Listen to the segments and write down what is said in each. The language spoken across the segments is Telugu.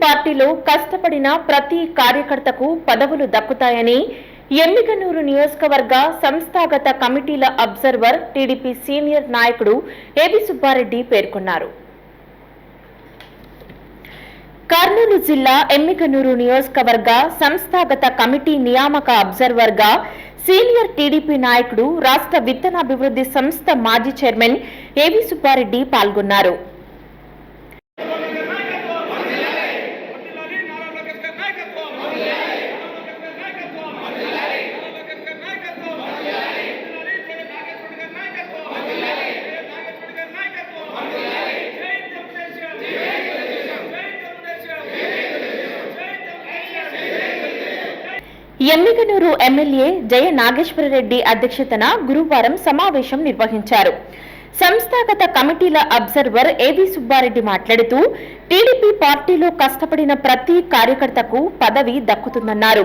పార్టీలో కష్టపడిన ప్రతి కార్యకర్తకు పదవులు దక్కుతాయని ఎమ్మిగనూరు నియోజకవర్గ సంస్థాగత కమిటీల అబ్జర్వర్ టీడీపీ సీనియర్ నాయకుడు ఏబి సుబ్బారెడ్డి పేర్కొన్నారు. కర్నూలు జిల్లా ఎమ్మిగనూరు నియోజకవర్గ సంస్థాగత కమిటీ నియామక అబ్జర్వర్ గా సీనియర్ టీడీపీ నాయకుడు రాష్ట్ర విత్తనాభివృద్ధి సంస్థ మాజీ చైర్మన్ ఏబి సుబ్బారెడ్డి పాల్గొన్నారు. ఎమ్మిగనూరు ఎమ్మెల్యే జయ నాగేశ్వరరెడ్డి అధ్యక్షతన గురువారం సమావేశం నిర్వహించారు. సంస్థాగత కమిటీల అబ్జర్వర్ ఏబి సుబ్బారెడ్డి మాట్లాడుతూ టీడీపీ పార్టీలో కష్టపడిన ప్రతి కార్యకర్తకు పదవి దక్కుతుందన్నారు.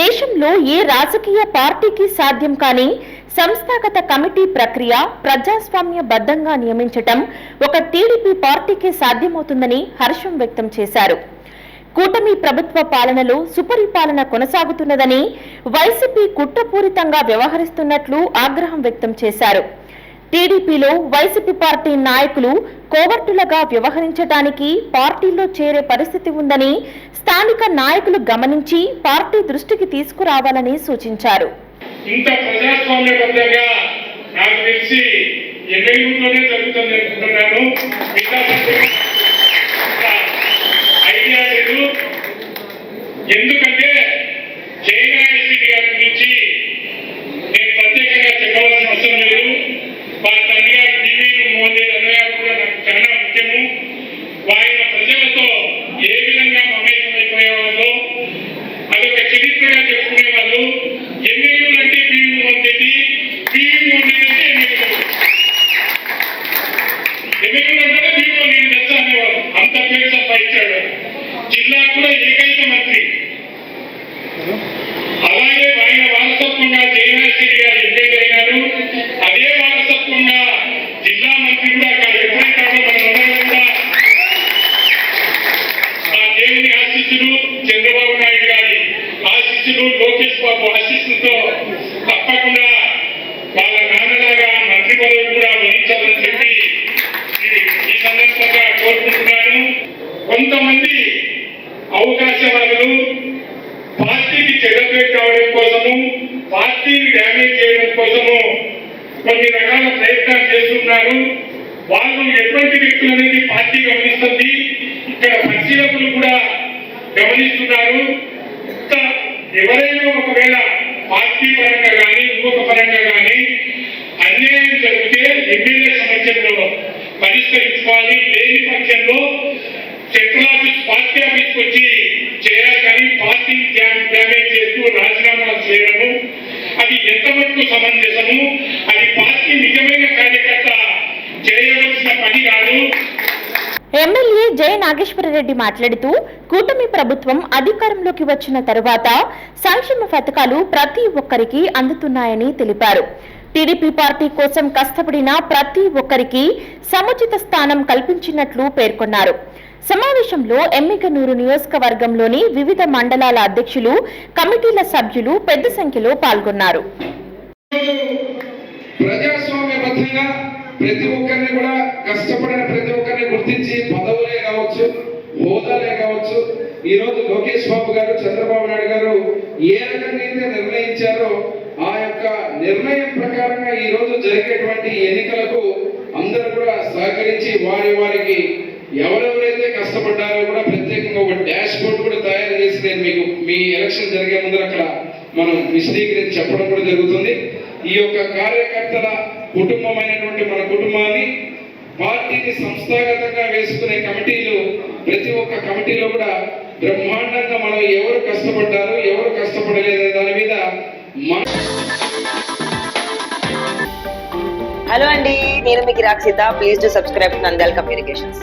దేశంలో ఏ రాజకీయ పార్టీకి సాధ్యం కాని సంస్థాగత కమిటీ ప్రక్రియ ప్రజాస్వామ్యబద్ధంగా నియమించటం ఒక టీడీపీ పార్టీకే సాధ్యమవుతుందని హర్షం వ్యక్తం చేశారు. కూటమి ప్రభుత్వ పాలనలో సుపరిపాలన కొనసాగుతున్నదని, వైసీపీ కుట్రపూరితంగా వ్యవహరిస్తున్నట్లు ఆగ్రహం వ్యక్తం చేశారు. టీడీపీలో వైసీపీ పార్టీ నాయకులు కోవర్టులుగా వ్యవహరించడానికి పార్టీలో చేరే పరిస్థితి ఉందని స్థానిక నాయకులు గమనించి పార్టీ దృష్టికి తీసుకురావాలని సూచించారు. ఎందుకంటే జయనాగేశ్వరి గారి గురించి నేను ప్రత్యేకంగా చెప్పవలసిన అవసరం లేదు. వాళ్ళ తండ్రి గారు బీవీ మోహన్ రెడ్డి అన్నగారు కూడా నాకు చాలా ముఖ్యము. ఆయన ప్రజలతో ఏ విధంగా మమేకమైపోయేవాళ్ళు అదొక చరిత్రగా చెప్పుకునేవాళ్ళు. ఎన్నికలు అంటే బీవీ మోహన్ రెడ్డి, బీవీ మోహన్ రెడ్డి అంటే ఎన్నికలు, ఎన్నికలు అంటే బీవీ మోహన్ రెడ్డి తెచ్చా అనేవాళ్ళు. అంత పేరు సంపాదించాడు. జిల్లా కూడా ఏకైక మంత్రి. అలాగే ఆయన వారసత్వంగా జయనాగేశ్వరి గారు ఎమ్మెల్యే అయినారు. అదే వారసత్వంగా జిల్లా మంత్రి కూడా ఎప్పుడైతాడో మనందరం కూడా ఆ దేవుని ఆశీస్సులు, చంద్రబాబు నాయుడు గారి ఆశీస్సులు, లోకేష్ బాబు ఆశీస్సులతో తప్పకుండా వాళ్ళ నాన్నలాగా మంత్రి పదవి కూడా వహించాలని చెప్పి ఈ సందర్భంగా కోరుకుంటున్నాను. కొంతమంది అవకాశవాదులు పార్టీకి చెడ్డపేరు కావడం కోసము, పార్టీని డ్యామేజ్ చేయడం కోసము కొన్ని రకాల ప్రయత్నాలు చేస్తున్నారు. వాళ్ళు ఎటువంటి వ్యక్తులు అనేది పార్టీ గమనిస్తుంది. ఇక్కడ పరిశీలకులు కూడా గమనిస్తున్నారు. ఎవరైనా ఒకవేళ పార్టీ పరంగా కానీ ఇంకొక పరంగా కానీ అన్యాయం జరిగితే ఎమ్మెల్యే సమస్యల్లో పరిష్కరించుకోవాలి. లేని పక్షంలో సెంట్రల్ ఆఫీస్ పార్టీ ఆఫీస్కి వచ్చి చేయాలి. కానీ పార్టీ డ్యామేజ్ చేస్తూ రాజీనామాలు చేయడము అది ఎంతవరకు సమంజసము? అది పార్టీ నిజమైన కార్యకర్త చేయవలసిన పని కాదు. ఎమ్మెల్యే జయ నాగేశ్వరరెడ్డి మాట్లాడుతూ కూటమి ప్రభుత్వం అధికారంలోకి వచ్చిన తరువాత సంక్షేమ పథకాలు ప్రతి ఒక్కరికి అందుతున్నాయని తెలిపారు. టీడీపీ పార్టీ కోసం కష్టపడిన ప్రతి ఒక్కరికి సముచిత స్థానం కల్పించినట్లు పేర్కొన్నారు. సమావేశంలో ఎమ్మిగనూరు నియోజకవర్గంలోని వివిధ మండలాల అధ్యక్షులు, కమిటీల సభ్యులు పెద్ద సంఖ్యలో పాల్గొన్నారు. ప్రజాస్వామ్యబద్ధంగా ప్రతి ఒక్కరిని కూడా కష్టపడిన ప్రతి ఒక్కరిని గుర్తించి పదవులే కావచ్చు, హోదాలే కావచ్చు, ఈ రోజు లోకేష్ బాబు గారు, చంద్రబాబు నాయుడు గారు ఏ రకంగా అయితే నిర్ణయించారో ఆ యొక్క నిర్ణయం ప్రకారంగా ఈ రోజు జరిగేటువంటి ఎన్నికలకు అందరూ కూడా సహకరించి వారికి ఎవరెవరైతే కష్టపడ్డారో కూడా ప్రత్యేకంగా ఒక డాష్ బోర్డ్ కూడా తయారు చేసి నేను మీకు మీ ఎలక్షన్ జరిగే ముందర అక్కడ మనం విశదీకరించి చెప్పడం కూడా జరుగుతుంది. ఈ యొక్క కార్యకర్తల కుటుంబమైనటువంటి మన కుటుంబాన్ని పార్టీని సంస్థాగతంగా వేసుకునే కమిటీలు ప్రతి ఒక్క కమిటీలో కూడా బ్రహ్మాండంగా మనం ఎవరు కష్టపడ్డారు, ఎవరు కష్టపడలేదు దాని మీద హలో అండి, నేను మీకు Rakshitha. Please to subscribe Nandyal communications.